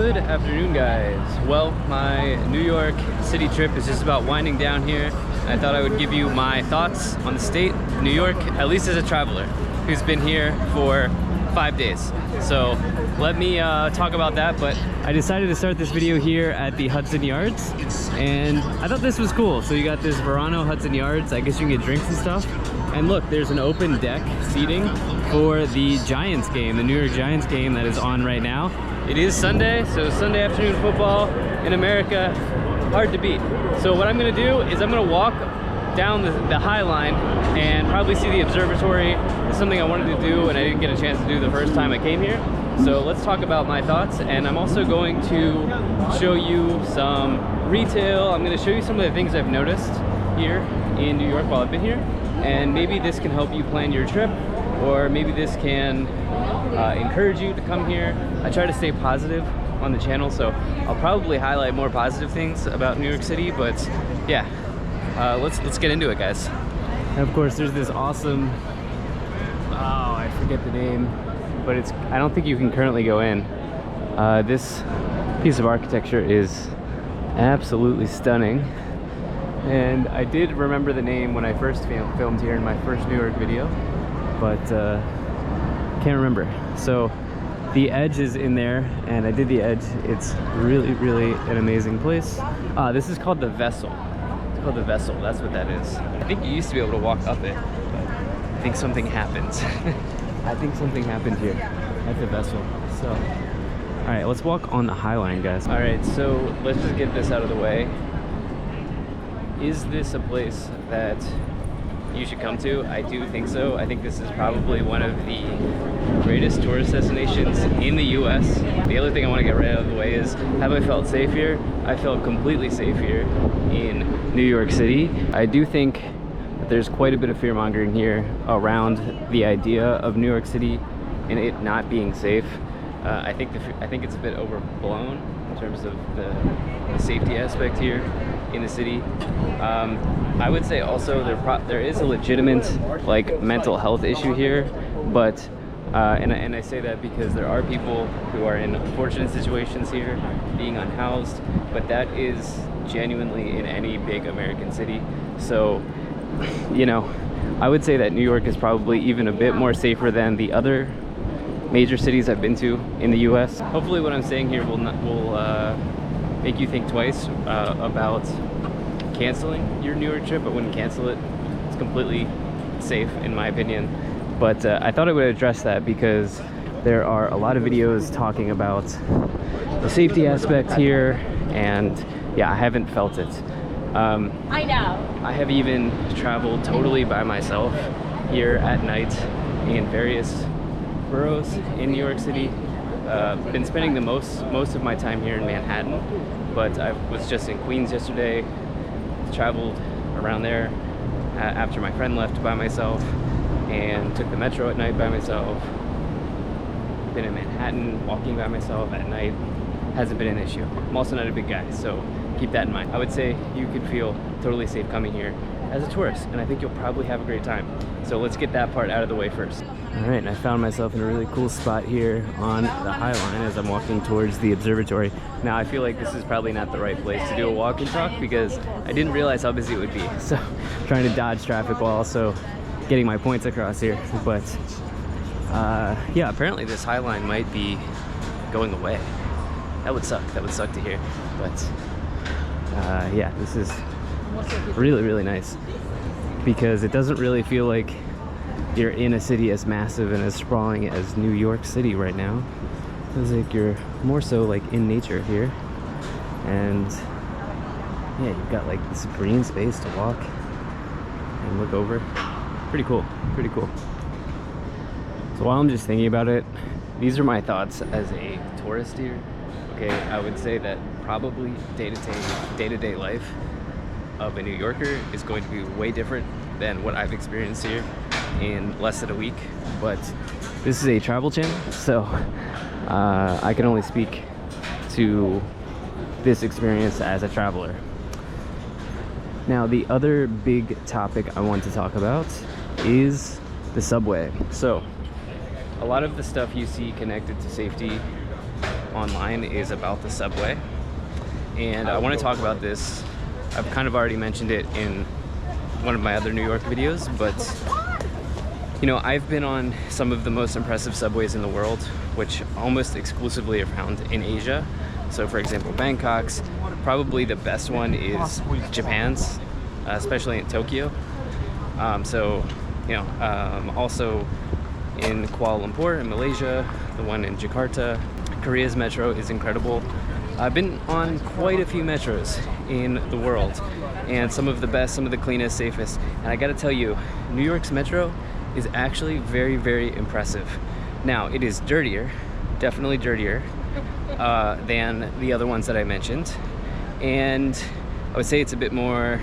Good afternoon, guys. Well, my New York City trip is just about winding down here. I thought I would give you my thoughts on the state of New York, at least as a traveler who's been here for 5 days. So let me talk about that, but I decided to start this video here at the Hudson Yards, and I thought this was cool. So you got this Verano Hudson Yards. I guess you can get drinks and stuff. And look, there's an open deck seating for the Giants game, the New York Giants game that is on right now. It is Sunday, so Sunday afternoon football in America, hard to beat. So what I'm gonna do is I'm gonna walk down the High Line and probably see the observatory. It's something I wanted to do and I didn't get a chance to do the first time I came here. So let's talk about my thoughts, and I'm also going to show you some retail. I'm gonna show you some of the things I've noticed here in New York while I've been here, and maybe this can help you plan your trip, or maybe this can encourage you to come here. I try to stay positive on the channel, so I'll probably highlight more positive things about New York City, but yeah, let's get into it, guys. And of course, there's this awesome, I forget the name, but I don't think you can currently go in. This piece of architecture is absolutely stunning, and I did remember the name when I first filmed here in my first New York video, but can't remember. So the Edge is in there, and I did the Edge. It's really, really an amazing place. This is called the Vessel. It's called the Vessel. That's what that is. I think you used to be able to walk up it, but I think something happened. I think something happened here at the Vessel. So, all right, let's walk on the High Line, guys. All right, so let's just get this out of the way. Is this a place that you should come to? I do think so. I think this is probably one of the greatest tourist destinations in the US. The other thing I want to get right out of the way is, have I felt safe here? I felt completely safe here in New York City. I do think that there's quite a bit of fear-mongering here around the idea of New York City and it not being safe. I think it's a bit overblown in terms of the safety aspect here in the city. I would say also there is a legitimate like mental health issue here, but and I say that because there are people who are in unfortunate situations here, being unhoused, but that is genuinely in any big American city. So, you know, I would say that New York is probably even a bit more safer than the other major cities I've been to in the US. Hopefully what I'm saying here will make you think twice about canceling your New York trip. I wouldn't cancel it. It's completely safe in my opinion. But I thought I would address that because there are a lot of videos talking about the safety aspect here, and yeah, I haven't felt it. I know. I have even traveled totally by myself here at night in various boroughs in New York City. Been spending the most of my time here in Manhattan, but I was just in Queens yesterday. Traveled around there after my friend left by myself, and took the metro at night by myself. Been in Manhattan walking by myself at night. Hasn't been an issue. I'm also not a big guy, so keep that in mind. I would say you could feel totally safe coming here as a tourist, and I think you'll probably have a great time. So let's get that part out of the way first. All right, and I found myself in a really cool spot here on the High Line as I'm walking towards the observatory. Now, I feel like this is probably not the right place to do a walk and talk because I didn't realize how busy it would be. So trying to dodge traffic while also getting my points across here. But yeah, apparently this High Line might be going away. That would suck. That would suck to hear. But yeah, this is really, really nice because it doesn't really feel like you're in a city as massive and as sprawling as New York City right now. It feels like you're more so like in nature here, and yeah, you've got like this green space to walk and look over. Pretty cool, pretty cool. So while I'm just thinking about it, these are my thoughts as a tourist here. Okay, I would say that probably day-to-day life of a New Yorker is going to be way different than what I've experienced here in less than a week. But this is a travel channel, so I can only speak to this experience as a traveler. Now, the other big topic I want to talk about is the subway. So a lot of the stuff you see connected to safety online is about the subway. And I want to talk about this. I've kind of already mentioned it in one of my other New York videos, but you know, I've been on some of the most impressive subways in the world, which almost exclusively are found in Asia. So for example, Bangkok's, probably the best one is Japan's, especially in Tokyo. Also in Kuala Lumpur in Malaysia, the one in Jakarta. Korea's metro is incredible. I've been on quite a few metros in the world, and some of the best, some of the cleanest, safest. And I gotta tell you, New York's metro is actually very, very impressive. Now, it is dirtier, definitely dirtier than the other ones that I mentioned. And I would say it's a bit more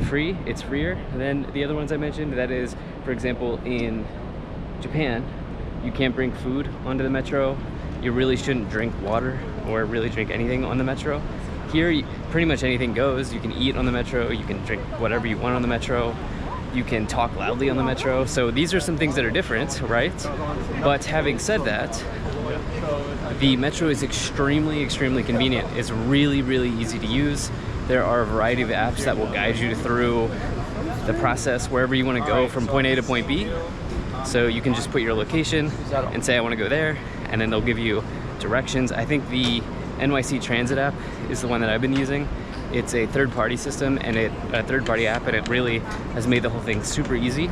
free, it's freer than the other ones I mentioned. That is, for example, in Japan, you can't bring food onto the metro. You really shouldn't drink water or really drink anything on the metro. Here, pretty much anything goes. You can eat on the metro, you can drink whatever you want on the metro, you can talk loudly on the metro. So these are some things that are different, right? But having said that, the metro is extremely, extremely convenient. It's really, really easy to use. There are a variety of apps that will guide you through the process wherever you want to go from point A to point B. So you can just put your location and say, I want to go there, and then they'll give you directions. I think the NYC Transit app is the one that I've been using. It's a third-party system and a third-party app, and it really has made the whole thing super easy.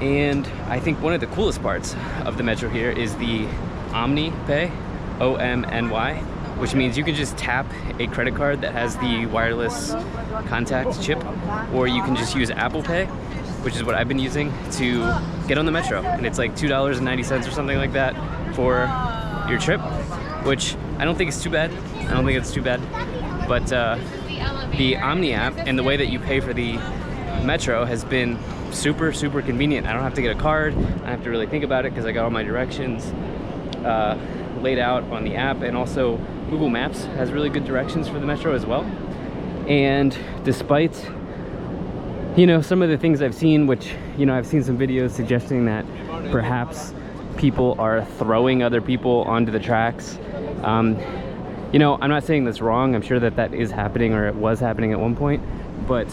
And I think one of the coolest parts of the metro here is the Omni Pay, O-M-N-Y, which means you can just tap a credit card that has the wireless contact chip, or you can just use Apple Pay, which is what I've been using to get on the metro. And it's like $2.90 or something like that for your trip, which I don't think is too bad. I don't think it's too bad. But the Omni app and the way that you pay for the metro has been super, super convenient. I don't have to get a card. I don't have to really think about it because I got all my directions laid out on the app. And also Google Maps has really good directions for the metro as well. And despite, you know, some of the things I've seen, which, you know, I've seen some videos suggesting that perhaps people are throwing other people onto the tracks. You know, I'm not saying that's wrong. I'm sure that that is happening, or it was happening at one point. But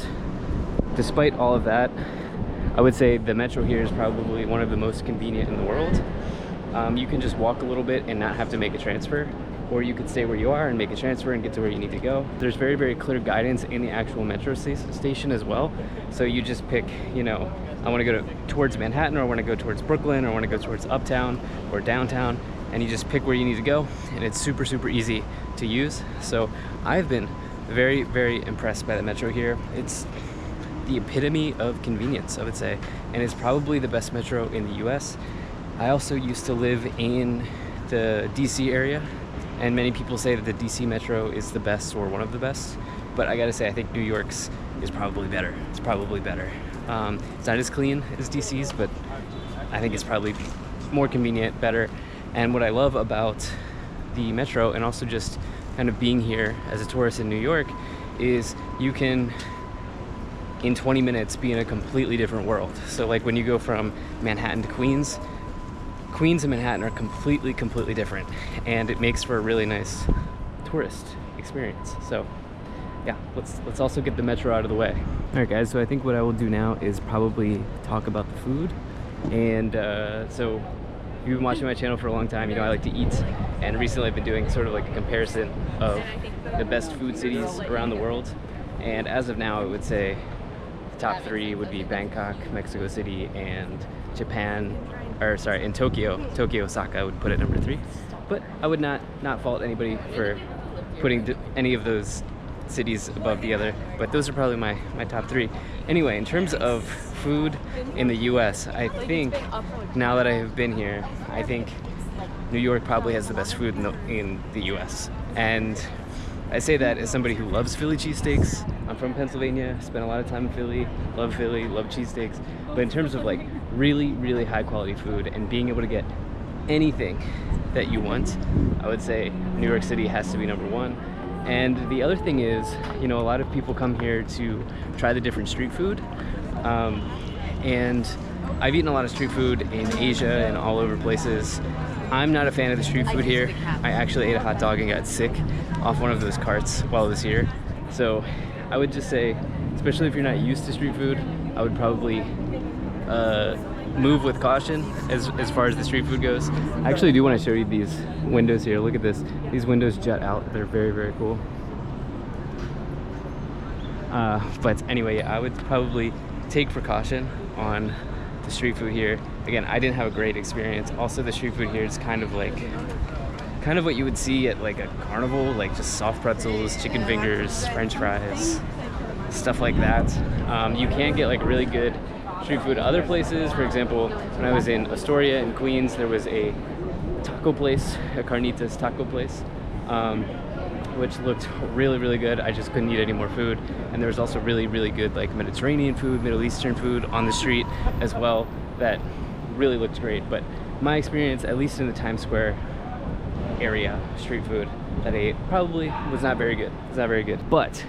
despite all of that, I would say the metro here is probably one of the most convenient in the world. You can just walk a little bit and not have to make a transfer, or you could stay where you are and make a transfer and get to where you need to go. There's very, very clear guidance in the actual metro station as well. So you just pick, you know, I want to go towards Manhattan, or I want to go towards Brooklyn, or I want to go towards Uptown or downtown, and you just pick where you need to go, and it's super, super easy to use. So I've been very, very impressed by the metro here. It's the epitome of convenience, I would say, and it's probably the best metro in the US. I also used to live in the DC area, and many people say that the DC metro is the best or one of the best, but I gotta say, I think New York's is probably better. It's probably better. It's not as clean as DC's, but I think it's probably more convenient, better. And what I love about the metro, and also just kind of being here as a tourist in New York, is you can, in 20 minutes, be in a completely different world. So like when you go from Manhattan to Queens, Queens and Manhattan are completely, completely different, and it makes for a really nice tourist experience. So yeah, let's also get the metro out of the way. All right, guys, so I think what I will do now is probably talk about the food. And so if you've been watching my channel for a long time, you know I like to eat, and recently I've been doing sort of like a comparison of the best food cities around the world. And as of now, I would say the top 3 would be Bangkok, Mexico City, and Japan, or sorry, in Tokyo, Osaka, I would put it number 3. But I would not fault anybody for putting any of those cities above the other, but those are probably my top 3. Anyway, in terms of food in the US, I think now that I have been here, I think New York probably has the best food in the US. And I say that as somebody who loves Philly cheesesteaks. I'm from Pennsylvania, spent a lot of time in Philly, love cheesesteaks. But in terms of like really, really high quality food and being able to get anything that you want, I would say New York City has to be number 1. And the other thing is, you know, a lot of people come here to try the different street food. And I've eaten a lot of street food in Asia and all over places. I'm not a fan of the street food here. I actually ate a hot dog and got sick off one of those carts while I was here. So I would just say, especially if you're not used to street food, I would probably move with caution as far as the street food goes. I actually do want to show you these windows here. Look at this. These windows jut out. They're very, very cool. But anyway, yeah, I would probably take precaution on the street food here. Again, I didn't have a great experience. Also, the street food here is kind of what you would see at like a carnival, like just soft pretzels, chicken fingers, french fries, stuff like that. You can get like really good street food other places. For example, when I was in Astoria in Queens, there was a taco place, a carnitas taco place, which looked really, really good. I just couldn't eat any more food. And there was also really, really good like Mediterranean food, Middle Eastern food on the street as well that really looked great. But my experience, at least in the Times Square area, street food that I ate probably was not very good. It's not very good. But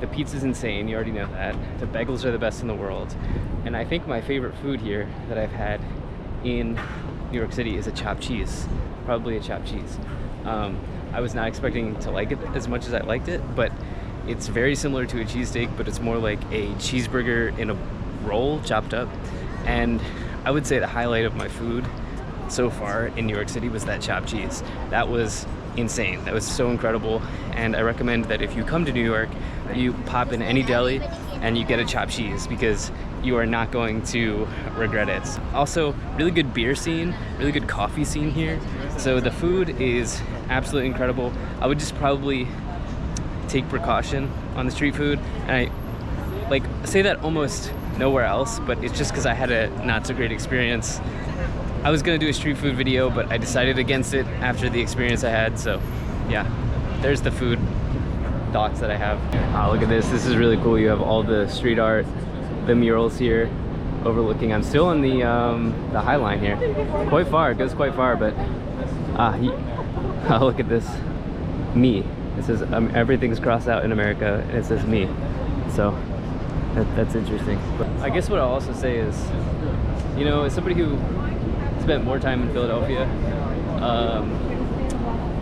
the pizza's insane, you already know that. The bagels are the best in the world. And I think my favorite food here that I've had in New York City is a chopped cheese. Probably a chopped cheese. I was not expecting to like it as much as I liked it, but it's very similar to a cheesesteak, but it's more like a cheeseburger in a roll, chopped up. And I would say the highlight of my food so far in New York City was that chopped cheese. That was insane. That was so incredible. And I recommend that if you come to New York, you pop in any deli and you get a chopped cheese, because you are not going to regret it. Also, really good beer scene, really good coffee scene here. So the food is absolutely incredible. I would just probably take precaution on the street food. And I like say that almost nowhere else, but it's just because I had a not so great experience. I was gonna do a street food video, but I decided against it after the experience I had. So yeah, there's the food thoughts that I have. Look at this. This is really cool. You have all the street art, the murals here overlooking. I'm still on the High Line here. Quite far. It goes quite far, but look at this. Me. It says everything's crossed out in America, and it says me. So that's interesting. But I guess what I'll also say is, you know, as somebody who spent more time in Philadelphia,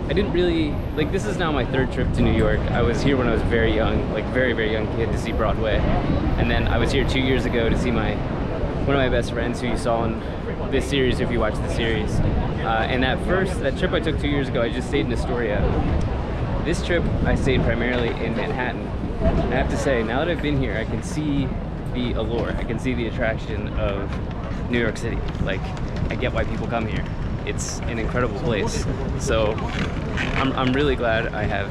I didn't really, like, this is now my third trip to New York. I was here when I was very young, like very, very young kid, to see Broadway. And then I was here 2 years ago to see one of my best friends who you saw in this series, if you watched the series. And that trip I took 2 years ago, I just stayed in Astoria. This trip, I stayed primarily in Manhattan. And I have to say, now that I've been here, I can see the allure. I can see the attraction of New York City. Like, I get why people come here. It's an incredible place. So I'm really glad I have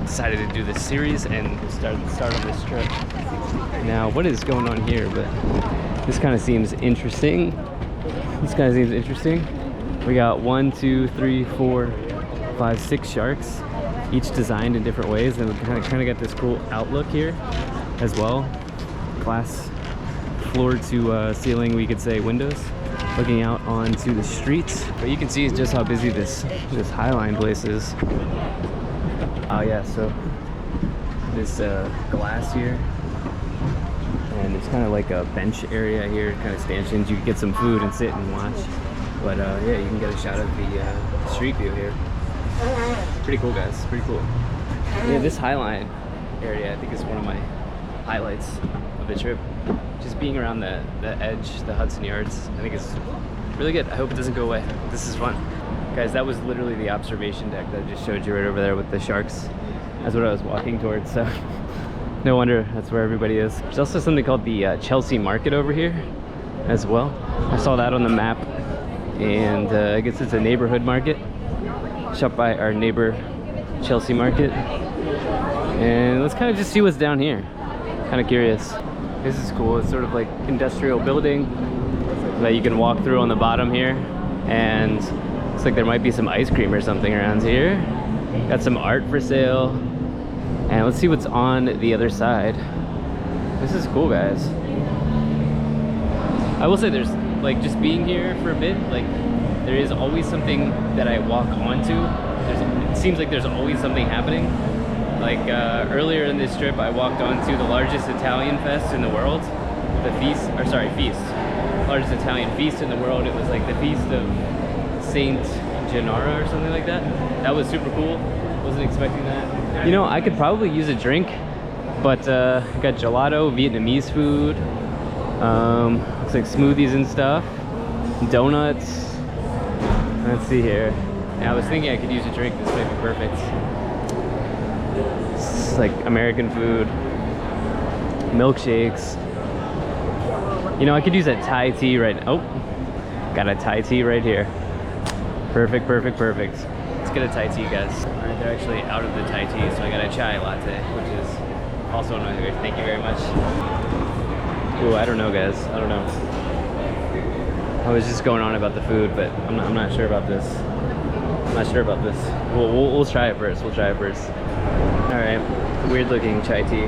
decided to do this series and start on this trip. Now, what is going on here? But this kind of seems interesting. We got 1, 2, 3, 4, 5, 6 sharks, each designed in different ways, and we kind of got this cool outlook here as well. Glass floor to ceiling, we could say, windows looking out onto the streets. But you can see just how busy this High Line place is. Oh yeah, so this glass here, and it's kind of like a bench area here, kind of stanchions. You can get some food and sit and watch. But yeah, you can get a shot of the street view here. Pretty cool, guys. Pretty cool. Yeah, this High Line area, I think, is one of my highlights of the trip. Just being around the edge, the Hudson Yards, I think it's really good. I hope it doesn't go away. This is fun. Guys, that was literally the observation deck that I just showed you right over there with the sharks. That's what I was walking towards, so no wonder that's where everybody is. There's also something called the Chelsea Market over here as well. I saw that on the map, and I guess it's a neighborhood market. Shop by our neighbor Chelsea Market. And let's kind of just see what's down here. Kind of curious. This is cool. It's sort of like industrial building that you can walk through on the bottom here, and looks like there might be some ice cream or something around here. Got some art for sale, and let's see what's on the other side. This is cool, guys. I will say, there's like, just being here for a bit, like, there is always something that I walk onto. It seems like there's always something happening. Like earlier in this trip, I walked onto the largest Italian fest in the world. Feast. Largest Italian feast in the world. It was like the feast of Saint Gennaro or something like that. That was super cool. Wasn't expecting that. You know, I could probably use a drink, but got gelato, Vietnamese food. Looks like smoothies and stuff. Donuts. Let's see here. Yeah, I was thinking I could use a drink. This might be perfect. It's like American food. Milkshakes. You know, I could use a Thai tea right now. Oh, got a Thai tea right here. Perfect, perfect, perfect. Let's get a Thai tea, guys. All right, they're actually out of the Thai tea, so I got a chai latte, which is also another good. Thank you very much. Ooh, I don't know, guys. I don't know. I was just going on about the food, but I'm not sure about this. I'm not sure about this. We'll try it first. We'll try it first. All right, weird looking chai tea.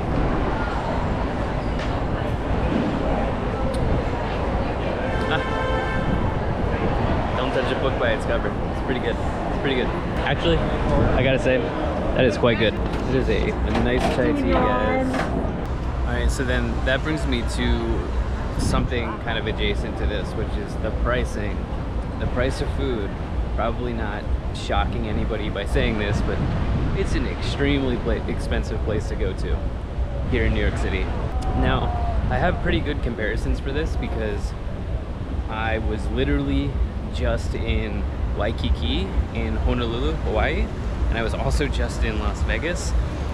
Don't judge a book by its cover. It's pretty good. It's pretty good. Actually, I gotta say, that is quite good. It is a nice chai tea, guys. All right, so then that brings me to something kind of adjacent to this, which is the pricing. The price of food. Probably not shocking anybody by saying this, but it's an extremely expensive place to go to here in New York City. Now, I have pretty good comparisons for this because I was literally just in Waikiki in Honolulu, Hawaii, and I was also just in Las Vegas.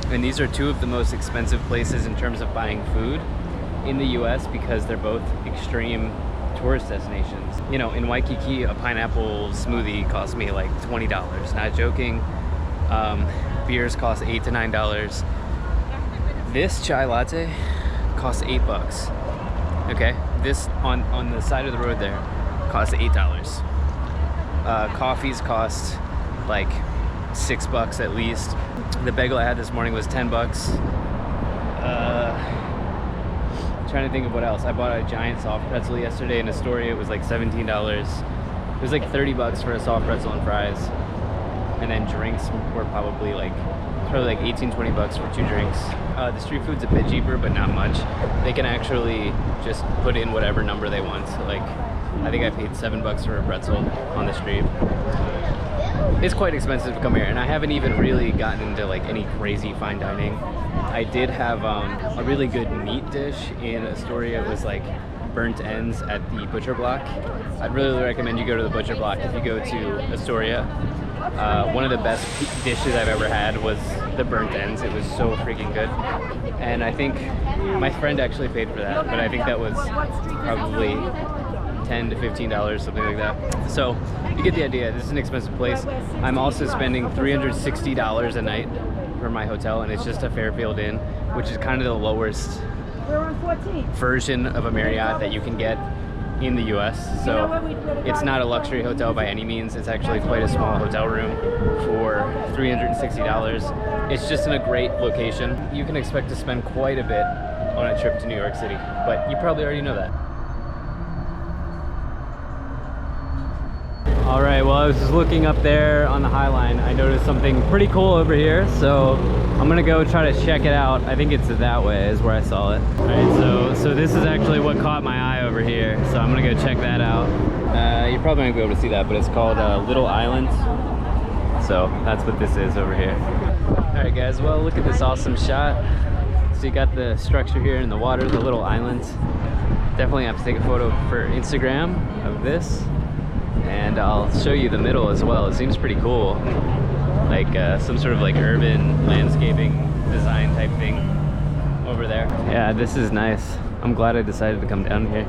And these are two of the most expensive places in terms of buying food in the US because they're both extreme tourist destinations. You know, in Waikiki, a pineapple smoothie cost me like $20. Not joking. Beers cost $8 to $9. This chai latte costs $8. Okay, this on the side of the road there costs $8. Coffees cost like $6 at least. The bagel I had this morning was $10. Trying to think of what else. I bought a giant soft pretzel yesterday in Astoria. It was like $17. It was like $30 for a soft pretzel and fries. And then drinks were probably like 18, $20 for 2 drinks. The street food's a bit cheaper, but not much. They can actually just put in whatever number they want. Like, I think I paid $7 for a pretzel on the street. It's quite expensive to come here, and I haven't even really gotten into like any crazy fine dining. I did have a really good meat dish in Astoria. It was like burnt ends at the Butcher Block. I'd really recommend you go to the Butcher Block if you go to Astoria. One of the best dishes I've ever had was the burnt ends. It was so freaking good. And I think my friend actually paid for that, but I think that was probably $10 to $15, something like that. So you get the idea. This is an expensive place. I'm also spending $360 a night for my hotel, and it's just a Fairfield Inn, which is kind of the lowest version of a Marriott that you can get in the US. So it's not a luxury hotel by any means. It's actually quite a small hotel room for $360. It's just in a great location. You can expect to spend quite a bit on a trip to New York City, but you probably already know that. All right, well, I was just looking up there on the High Line. I noticed something pretty cool over here, so I'm gonna go try to check it out. I think it's that way is where I saw it. All right, so this is actually what caught my eye over here, so I'm gonna go check that out. You're probably not gonna be able to see that, but it's called Little Island. So that's what this is over here. All right, guys, well, look at this awesome shot. So you got the structure here in the water, the little island. Definitely have to take a photo for Instagram of this. And I'll show you the middle as well. It seems pretty cool. Like some sort of like urban landscaping design type thing over there. Yeah, this is nice. I'm glad I decided to come down here.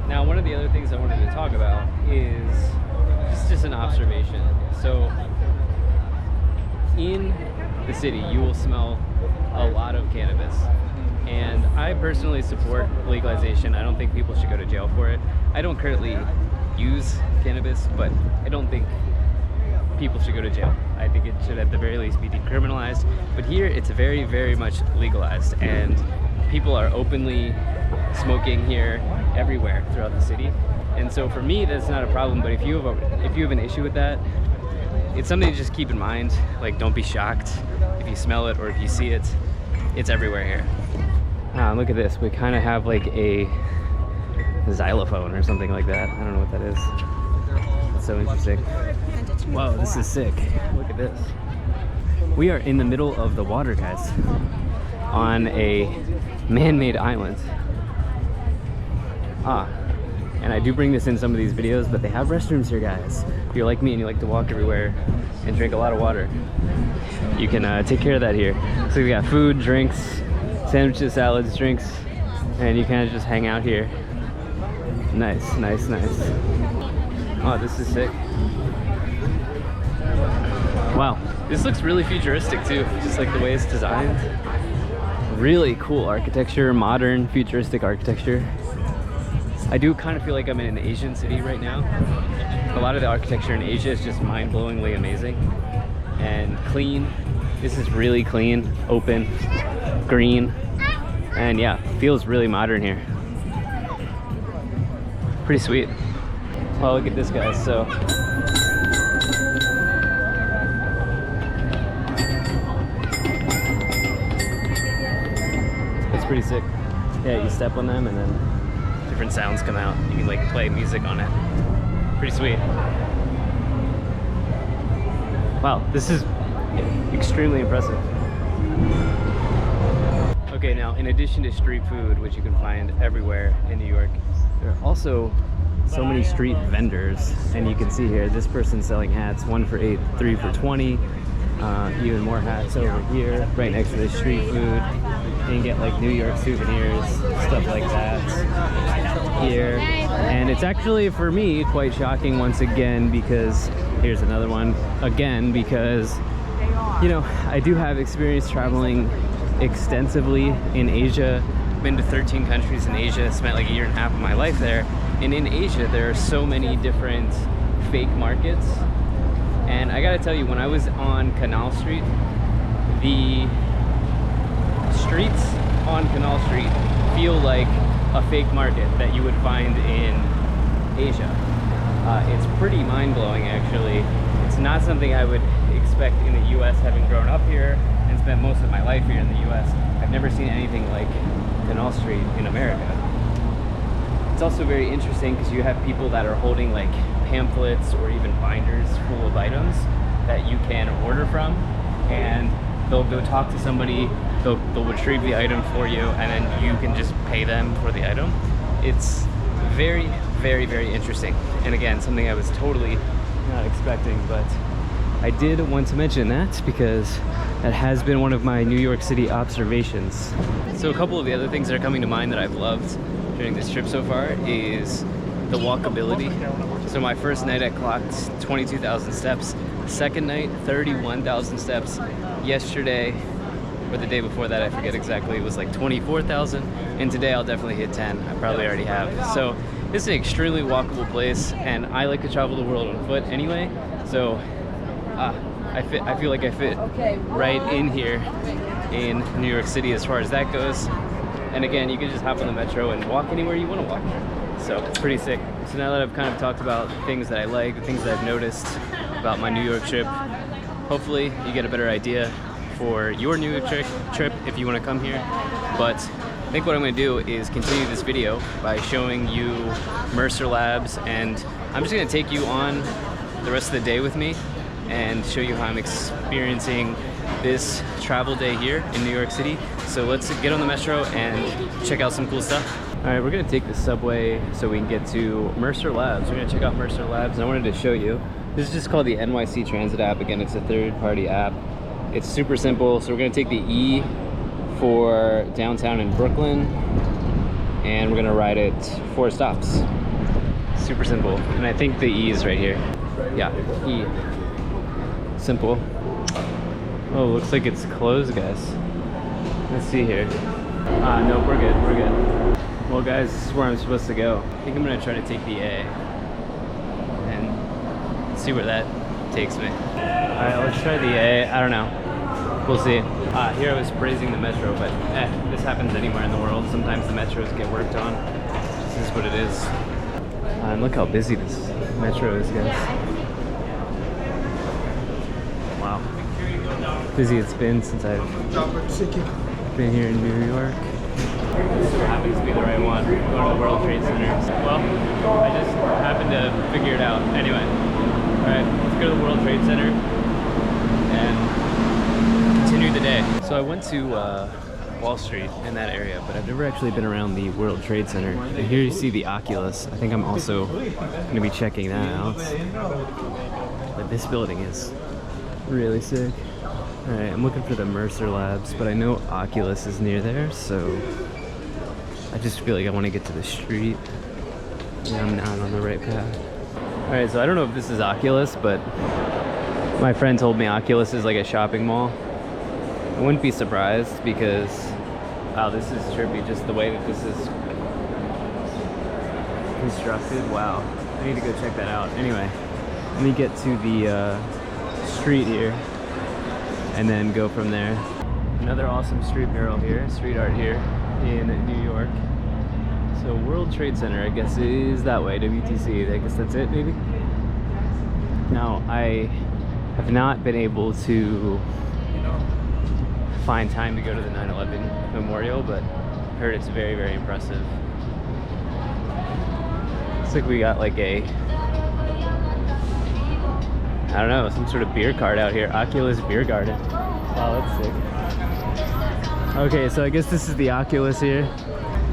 Now, one of the other things I wanted to talk about is just an observation. So in the city, you will smell a lot of cannabis. And I personally support legalization. I don't think people should go to jail for it. I don't currently use cannabis, but I don't think people should go to jail. I think it should at the very least be decriminalized. But here it's very, very much legalized, and people are openly smoking here everywhere throughout the city. And so for me, that's not a problem, but if you have an issue with that, it's something to just keep in mind. Like, don't be shocked if you smell it or if you see it. It's everywhere here. Look at this. We kind of have like a xylophone or something like that. I don't know what that is. That's so interesting. Wow, this is sick. Look at this. We are in the middle of the water, guys, on a man-made island. And I do bring this in some of these videos, but they have restrooms here, guys. If you're like me and you like to walk everywhere and drink a lot of water, you can take care of that here. So we got food, drinks, sandwiches, salads, drinks, and you kind of just hang out here. Nice, nice, nice. Oh, this is sick. Wow, this looks really futuristic too, just like the way it's designed. Really cool architecture, modern, futuristic architecture. I do kind of feel like I'm in an Asian city right now. A lot of the architecture in Asia is just mind-blowingly amazing and clean. This is really clean, open, green, and yeah, feels really modern here. Pretty sweet. Well, look at this, guys. So it's pretty sick. Yeah, you step on them and then different sounds come out. You can like play music on it. Pretty sweet. Wow, this is extremely impressive. Okay, now in addition to street food, which you can find everywhere in New York, there are also so many street vendors, and you can see here this person's selling hats, 1 for $8, 3 for $20. Even more hats over here, right next to the street food. You can get like New York souvenirs, stuff like that here. And it's actually, for me, quite shocking once again, because here's another one again, because you know, I do have experience traveling extensively in Asia. Been to 13 countries in Asia, spent like 1.5 years of my life there. And in Asia, there are so many different fake markets. And I gotta tell you, when I was on Canal Street, the streets on Canal Street feel like a fake market that you would find in Asia. It's pretty mind-blowing, actually. It's not something I would expect in the US, having grown up here and spent most of my life here in the US. I've never seen anything like Canal Street in America. It's also very interesting because you have people that are holding like pamphlets or even binders full of items that you can order from, and they'll go talk to somebody, they'll retrieve the item for you, and then you can just pay them for the item. It's very, very, very interesting. And again, something I was totally not expecting, but I did want to mention that because that has been one of my New York City observations. So a couple of the other things that are coming to mind that I've loved during this trip so far is the walkability. So my first night I clocked 22,000 steps. Second night, 31,000 steps. Yesterday, or the day before that, I forget exactly, it was like 24,000. And today I'll definitely hit 10. I probably already have. So this is an extremely walkable place, and I like to travel the world on foot anyway. So I feel like I fit right in here in New York City as far as that goes. And again, you can just hop on the metro and walk anywhere you want to walk. So it's pretty sick. So now that I've kind of talked about things that I like, the things that I've noticed about my New York trip, hopefully you get a better idea for your New York trip if you want to come here. But I think what I'm going to do is continue this video by showing you Mercer Labs, and I'm just going to take you on the rest of the day with me and show you how I'm experiencing this travel day here in New York City. So let's get on the metro and check out some cool stuff. All right, we're gonna take the subway so we can get to Mercer Labs. We're gonna check out Mercer Labs. I wanted to show you. This is just called the NYC Transit app. Again, it's a third-party app. It's super simple. So we're gonna take the E for downtown in Brooklyn, and we're gonna ride it 4 stops. Super simple. And I think the E is right here. Yeah, E. Simple. Oh, looks like it's closed, guys. Let's see here. No, we're good, we're good. Well, guys, this is where I'm supposed to go. I think I'm gonna try to take the A and see where that takes me. All right, let's try the A. I don't know. We'll see. Here I was praising the metro, but this happens anywhere in the world. Sometimes the metros get worked on. This is what it is. And look how busy this metro is, guys. Wow. Busy it's been since I've been here in New York. This happens to be the right one. Going to the World Trade Center. Well, I just happened to figure it out. Anyway. All right, let's go to the World Trade Center and continue the day. So I went to Wall Street in that area, but I've never actually been around the World Trade Center. And here you see the Oculus. I think I'm also going to be checking that out. But this building is really sick. All right, I'm looking for the Mercer Labs, but I know Oculus is near there, so I just feel like I want to get to the street. Yeah, I'm not on the right path. All right, so I don't know if this is Oculus, but my friend told me Oculus is like a shopping mall. I wouldn't be surprised because, wow, this is trippy, just the way that this is constructed. Wow, I need to go check that out. Anyway, let me get to the street here and then go from there. Another awesome street mural here, street art here in New York. So World Trade Center, I guess, is that way, WTC. I guess that's it, maybe? Now, I have not been able to find time to go to the 9/11 memorial, but I heard it's very, very impressive. Looks like we got like a, I don't know, some sort of beer cart out here. Oculus Beer Garden. Wow, that's sick. Okay, so I guess this is the Oculus here.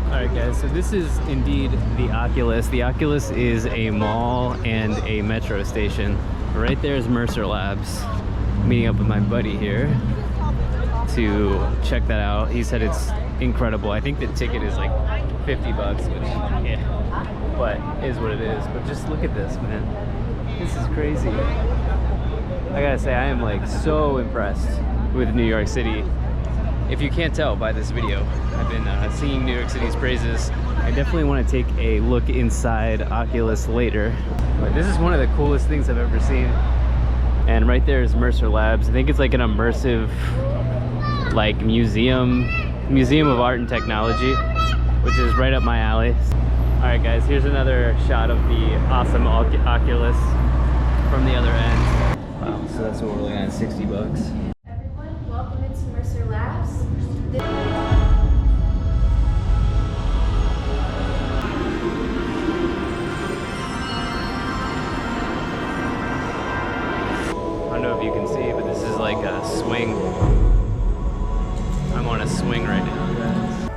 Alright guys, so this is indeed the Oculus. The Oculus is a mall and a metro station. Right there is Mercer Labs. I'm meeting up with my buddy here to check that out. He said it's incredible. I think the ticket is like 50 bucks, which, yeah, but is what it is. But just look at this, man. This is crazy. I gotta say, I am like so impressed with New York City. If you can't tell by this video, I've been singing New York City's praises. I definitely want to take a look inside Oculus later. But this is one of the coolest things I've ever seen. And right there is Mercer Labs. I think it's like an immersive, like museum of art and technology, which is right up my alley. All right, guys, here's another shot of the awesome Oculus from the other end. Wow, so that's what we're looking at, 60 bucks. Everyone, welcome into Mercer Labs. I don't know if you can see, but this is like a swing. I'm on a swing right now, guys.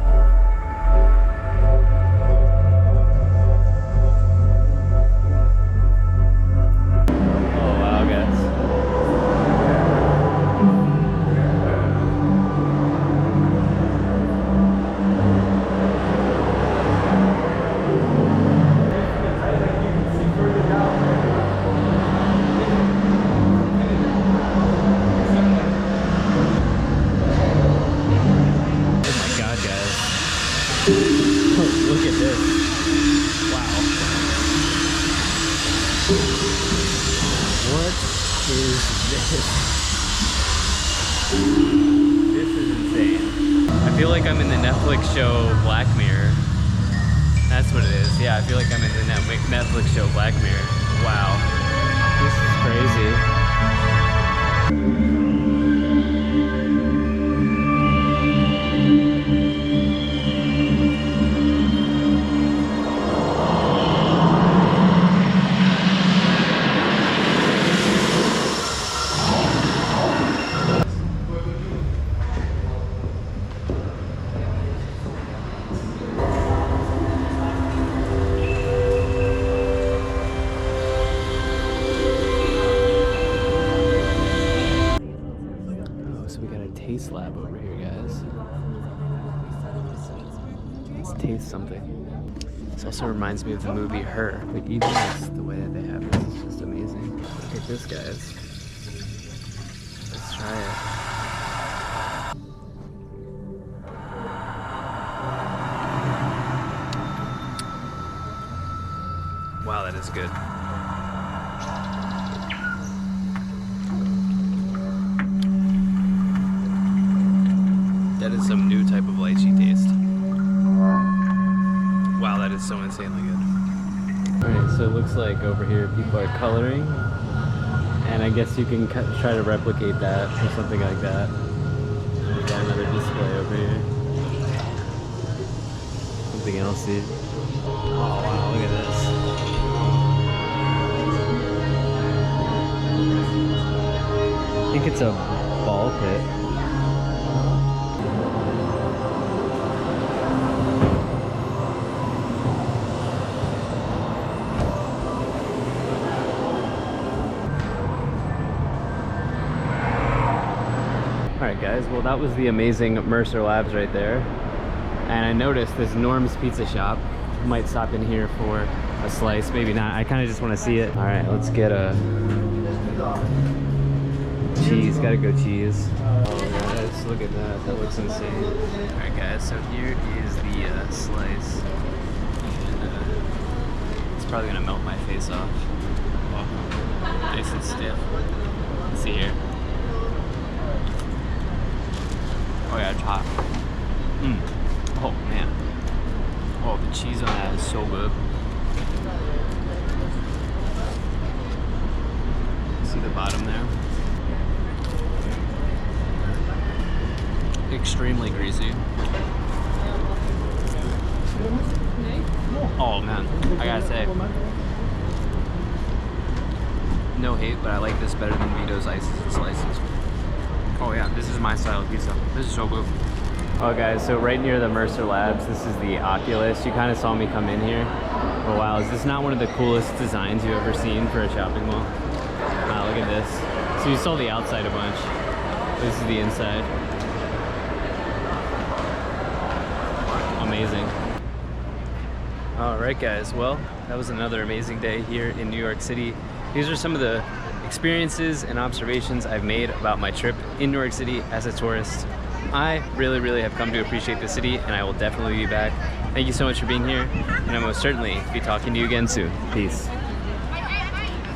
Oh wow, guys. Look at this. Wow. What is this? This is insane. I feel like I'm in the Netflix show Black Mirror. That's what it is. Yeah, I feel like I'm in the Netflix show Black Mirror. Wow. This is crazy. Taste lab over here, guys. Let's taste something. This also reminds me of the movie Her. But even just the way that they have this is just amazing. Look at this, guys. Let's try it. Wow, that is good. That is some new type of lychee taste. Wow, that is so insanely good. Alright, so it looks like over here people are coloring, and I guess you can try to replicate that or something like that. We got another display over here. Something else, dude. Oh wow, look at this. I think it's a ball pit. Alright guys, well that was the amazing Mercer Labs right there. And I noticed this Norm's Pizza Shop. Might stop in here for a slice, maybe not. I kind of just want to see it. Alright, let's get a cheese, gotta go cheese. Oh guys, look at that, that looks insane. Alright guys, so here is the slice. And, it's probably gonna melt my face off. Oh, nice and stiff. Let's see here. Oh yeah, it's hot. Oh man. Oh, the cheese on that is so good. See the bottom there? Extremely greasy. Oh man, I gotta say. No hate, but I like this better than Vito's ices and slices. Oh yeah, this is my style of pizza. This is so good. Oh guys, so right near the Mercer Labs, this is the Oculus. You kind of saw me come in here for a while. Is this not one of the coolest designs you've ever seen for a shopping mall? Wow, look at this. So you saw the outside a bunch. This is the inside. Amazing. All right guys, well, that was another amazing day here in New York City. These are some of the experiences and observations I've made about my trip in New York City as a tourist. I really have come to appreciate the city, and I will definitely be back. Thank you so much for being here, and I most certainly be talking to you again soon. Peace.